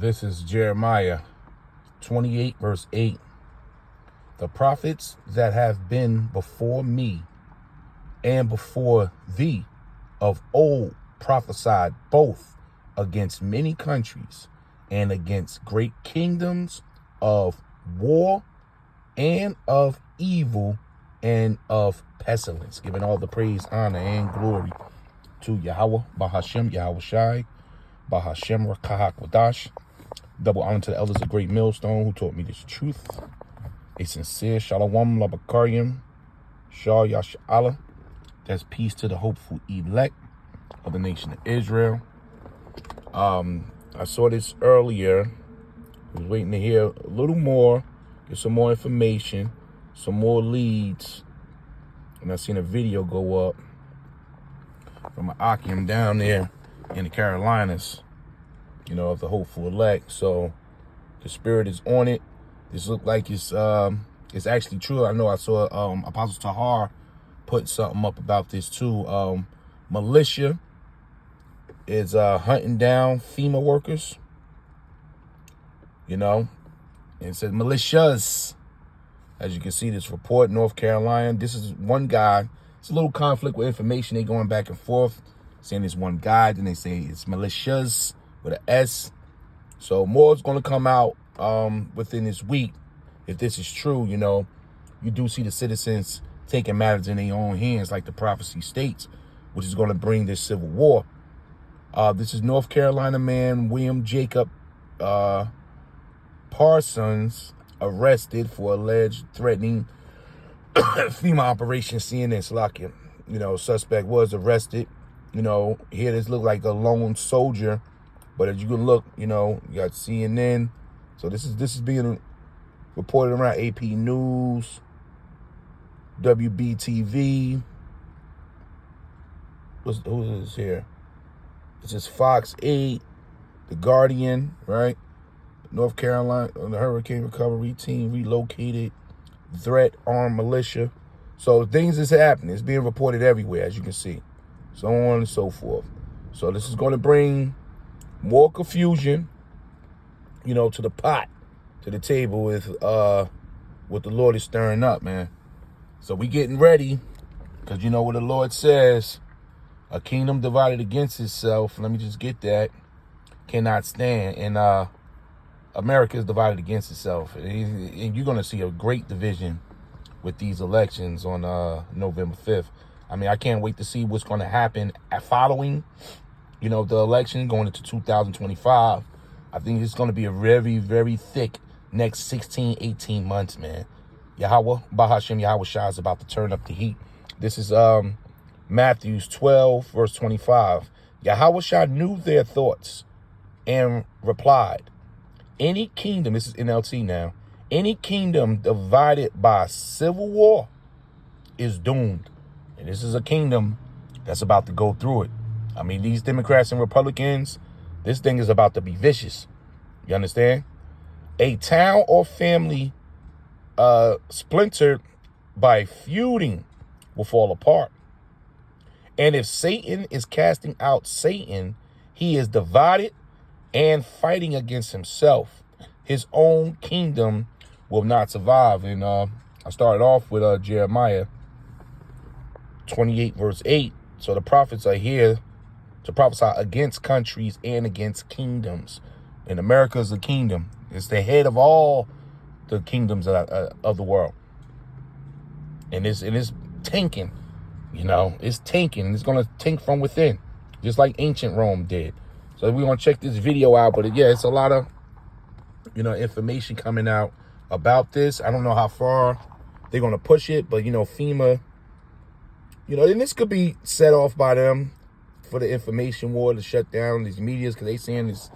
This is Jeremiah 28, verse 8. The prophets that have been before me and before thee of old prophesied both against many countries and against great kingdoms of war and of evil and of pestilence, giving all the praise, honor, and glory to Yahweh, Bahashem, Yahweh Shai, Bahashem Rakahak Wadash. Double honor to the elders of Great Millstone who taught me this truth. A sincere Shalom Labakariam, Shah Yasha'Allah. That's peace to the hopeful elect of the nation of Israel. I saw this earlier. I was waiting to hear a little more, get some more information, some more leads. And I seen a video go up from an Akim down there in the Carolinas, you know, of the hopeful elect. So the spirit is on it. This look like it's actually true. I know I saw Apostle Tahar put something up about this too. Militia is hunting down FEMA workers. You know, and it says militias. As you can see, this report, North Carolina. This is one guy. It's a little conflict with information. They going back and forth, saying it's one guy, then they say it's militias with an S. So more is going to come out within this week. If this is true, you know, you do see the citizens taking matters in their own hands, like the prophecy states, which is going to bring this civil war. This is North Carolina man William Jacob Parsons arrested for alleged threatening FEMA operation CNN Slakia. You know, suspect was arrested. You know, here this look like a lone soldier, but as you can look, you know, you got CNN. So this is being reported around AP News, WBTV. Who is this here? This is Fox 8, The Guardian, right? North Carolina, the hurricane recovery team relocated, threat, armed militia. So things is happening. It's being reported everywhere, as you can see. So on and so forth. So this is going to bring more confusion, you know, to the pot, to the table with what the Lord is stirring up, man. So we getting ready, because you know what the Lord says, a kingdom divided against itself, let me just get that, cannot stand. And America is divided against itself. And you're going to see a great division with these elections on November 5th. I mean, I can't wait to see what's going to happen following, you know, the election going into 2025. I think it's going to be a very, very thick next 16, 18 months, man. Yahweh, Bahashem, Yahweh Shai is about to turn up the heat. This is Matthew 12, verse 25. Yahweh Shai knew their thoughts and replied, any kingdom, this is NLT now, any kingdom divided by civil war is doomed. And this is a kingdom that's about to go through it. I mean, these Democrats and Republicans, this thing is about to be vicious. You understand? A town or family splintered by feuding will fall apart. And if Satan is casting out Satan, he is divided and fighting against himself. His own kingdom will not survive. And I started off with Jeremiah 28, verse 8. So the prophets are here to prophesy against countries and against kingdoms. And America is a kingdom. It's the head of all the kingdoms of the world. And it's tanking. You know, it's tanking. It's going to tank from within, just like ancient Rome did. So we're going to check this video out. But yeah, it's a lot of, you know, information coming out about this. I don't know how far they're going to push it. But, you know, FEMA, you know, and this could be set off by them for the information war to shut down these medias, because they saying this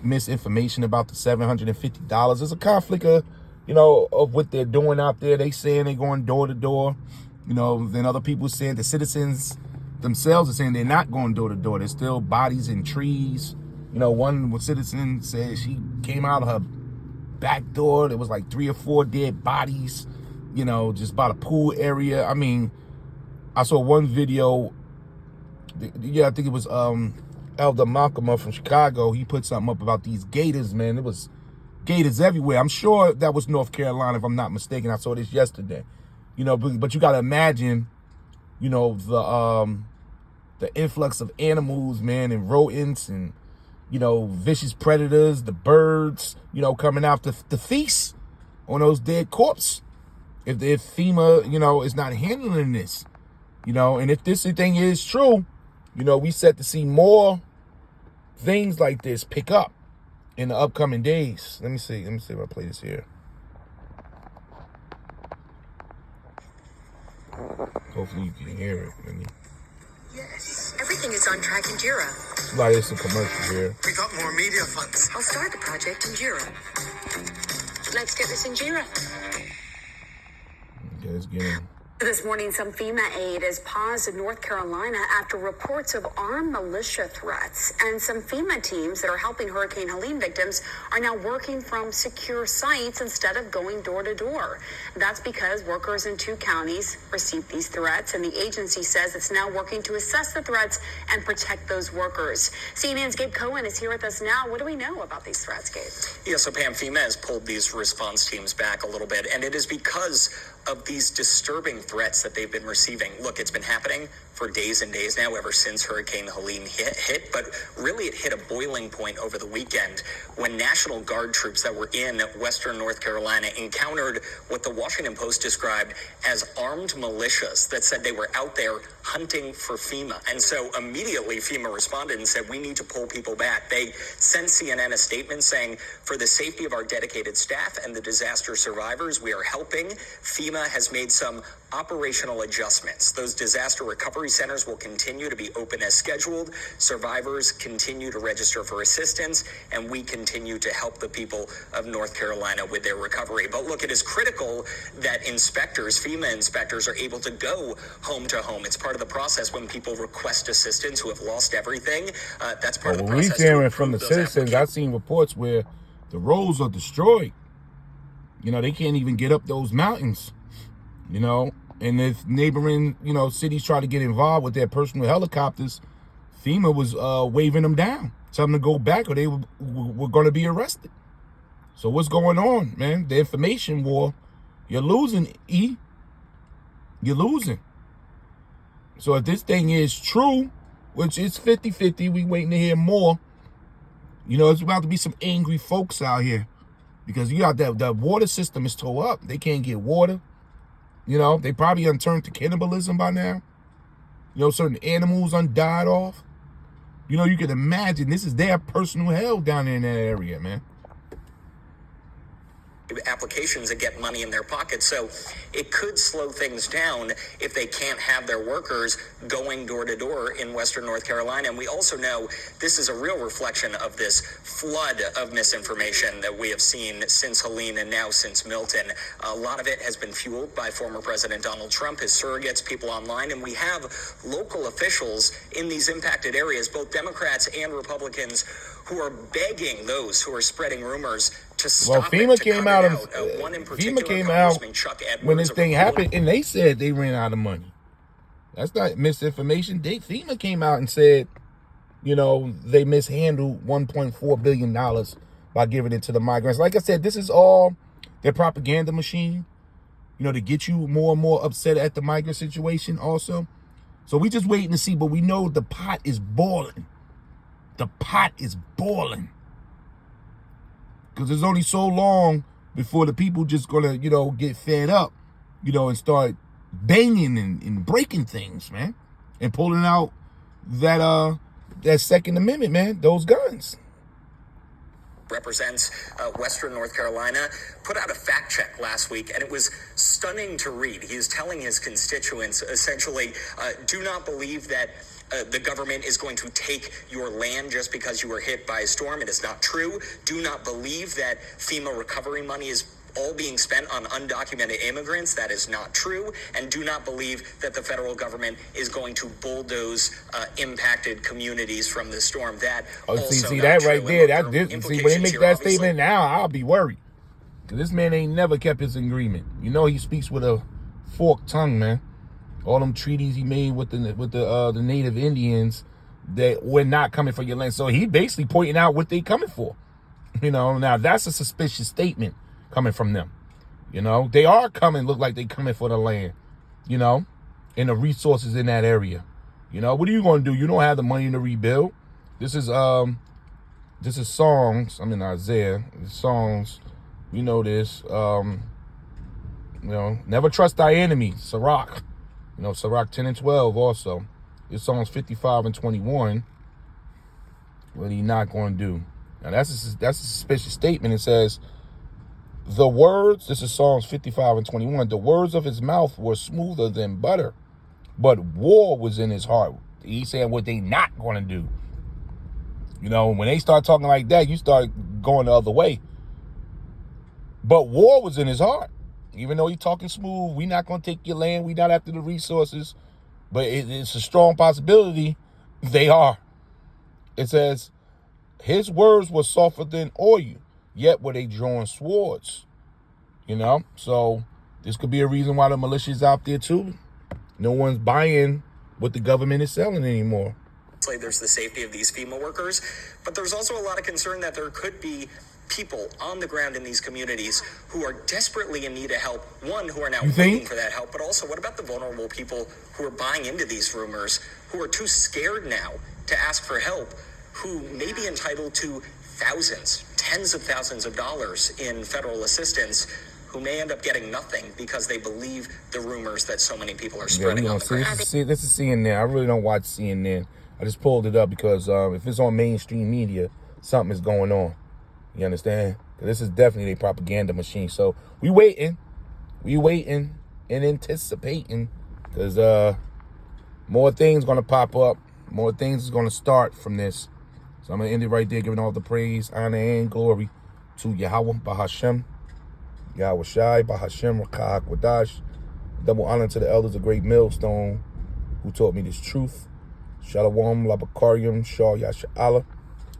misinformation about the $750. There's a conflict of, you know, of what they're doing out there. They saying they're going door to door. You know, then other people saying the citizens themselves are saying they're not going door to door. There's still bodies in trees. You know, one citizen said she came out of her back door. There was like 3 or 4 dead bodies, you know, just by the pool area. I mean, I saw one video. Yeah, I think it was Elder Malcolm from Chicago, he put something up about these gators, man. It was gators everywhere. I'm sure that was North Carolina, if I'm not mistaken. I saw this yesterday. But you got to imagine, the influx of animals, man, and rodents and, vicious predators, the birds, coming out to feast on those dead corpses. If FEMA, is not handling this, and if this thing is true, we set to see more things like this pick up in the upcoming days. Let me see if I play this here. Hopefully you can hear it. Yes, everything is on track in Jira. Like it's a commercial here. We got more media funds. I'll start the project in Jira. Let's get this in Jira. Okay, let's get in. This morning, some FEMA aid is paused in North Carolina after reports of armed militia threats. And some FEMA teams that are helping Hurricane Helene victims are now working from secure sites instead of going door to door. That's because workers in 2 counties received these threats, and the agency says it's now working to assess the threats and protect those workers. CNN's Gabe Cohen is here with us now. What do we know about these threats, Gabe? Yeah, so Pam, FEMA has pulled these response teams back a little bit, and it is because of these disturbing threats that they've been receiving. Look, it's been happening for days and days now, ever since Hurricane Helene hit, but really it hit a boiling point over the weekend when National Guard troops that were in western North Carolina encountered what the Washington Post described as armed militias that said they were out there hunting for FEMA. And so immediately FEMA responded and said, we need to pull people back. They sent CNN a statement saying, for the safety of our dedicated staff and the disaster survivors, we are helping. FEMA has made some operational adjustments. Those disaster recovery centers will continue to be open as scheduled. Survivors continue to register for assistance, and we continue to help the people of North Carolina with their recovery. But look, it is critical that FEMA inspectors are able to go home to home. It's part of the process when people request assistance who have lost everything. That's part of the process. We're hearing from the citizens. I've seen reports where the roads are destroyed. They can't even get up those mountains, and if neighboring, cities try to get involved with their personal helicopters, FEMA was waving them down, telling them to go back or they were going to be arrested. So what's going on, man? The information war, you're losing, E. You're losing. So if this thing is true, which is 50-50, we waiting to hear more, it's about to be some angry folks out here. Because you got the water system is tore up. They can't get water. They probably unturned to cannibalism by now. Certain animals died off. You can imagine this is their personal hell down there in that area, man. Applications and get money in their pockets. So it could slow things down if they can't have their workers going door to door in western North Carolina. And we also know this is a real reflection of this flood of misinformation that we have seen since Helene and now since Milton. A lot of it has been fueled by former President Donald Trump, his surrogates, people online, and we have local officials in these impacted areas, both Democrats and Republicans, who are begging those who are spreading rumors to stop FEMA came out when this thing happened, and they said they ran out of money. That's not misinformation. FEMA came out and said, they mishandled $1.4 billion by giving it to the migrants. Like I said, this is all their propaganda machine, to get you more and more upset at the migrant situation also. So we just waiting to see, but we know the pot is boiling. The pot is boiling. Because there's only so long before the people just gonna, get fed up, and start banging and breaking things, man. And pulling out that Second Amendment, man, those guns. Represents western North Carolina, put out a fact check last week, and it was stunning to read. He is telling his constituents, essentially, do not believe that the government is going to take your land just because you were hit by a storm. It is not true. Do not believe that FEMA recovery money is all being spent on undocumented immigrants. That is not true. And do not believe that the federal government is going to bulldoze impacted communities from the storm. That see that right true. there. See, when they make that statement now, I'll be worried. Because this man ain't never kept his agreement. He speaks with a forked tongue, man. All them treaties he made with the Native Indians, we're not coming for your land. So he basically pointing out what they coming for. Now that's a suspicious statement coming from them. They are coming, look like they coming for the land, and the resources in that area. What are you going to do? You don't have the money to rebuild. This is Songs. I'm in Isaiah. Songs, we know this. Never trust thy enemy, Sirach. Sirach 10 and 12 also. It's Psalms 55 and 21. What he not going to do? Now that's a suspicious statement. It says, the words, this is Psalms 55 and 21, the words of his mouth were smoother than butter, but war was in his heart. He's saying what they not going to do. When they start talking like that, you start going the other way. But war was in his heart. Even though he's talking smooth, we not going to take your land, we not after the resources, but it's a strong possibility they are. It says, his words were softer than oil, yet were they drawing swords. So this could be a reason why the militia's out there too. No one's buying what the government is selling anymore. There's the safety of these FEMA workers, but there's also a lot of concern that there could be people on the ground in these communities who are desperately in need of help. One, who are now waiting for that help, but also what about the vulnerable people who are buying into these rumors, who are too scared now to ask for help, who may be entitled to thousands, tens of thousands of dollars in federal assistance, who may end up getting nothing because they believe the rumors that so many people are spreading on the ground. This is CNN. I really don't watch CNN. I just pulled it up because if it's on mainstream media, something is going on. You understand? This is definitely a propaganda machine. So we waiting and anticipating, because more things going to pop up. More things is going to start from this. So I'm going to end it right there, giving all the praise, honor, and glory to Yahweh Bahashem, Yahweh Shai Bahashem Rakah Kwadash. Double honor to the elders of Great Millstone who taught me this truth. Shalom, Labakarium, Shah Yasha'Allah.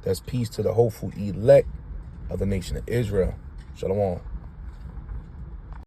That's peace to the hopeful elect of the nation of Israel. Shalom.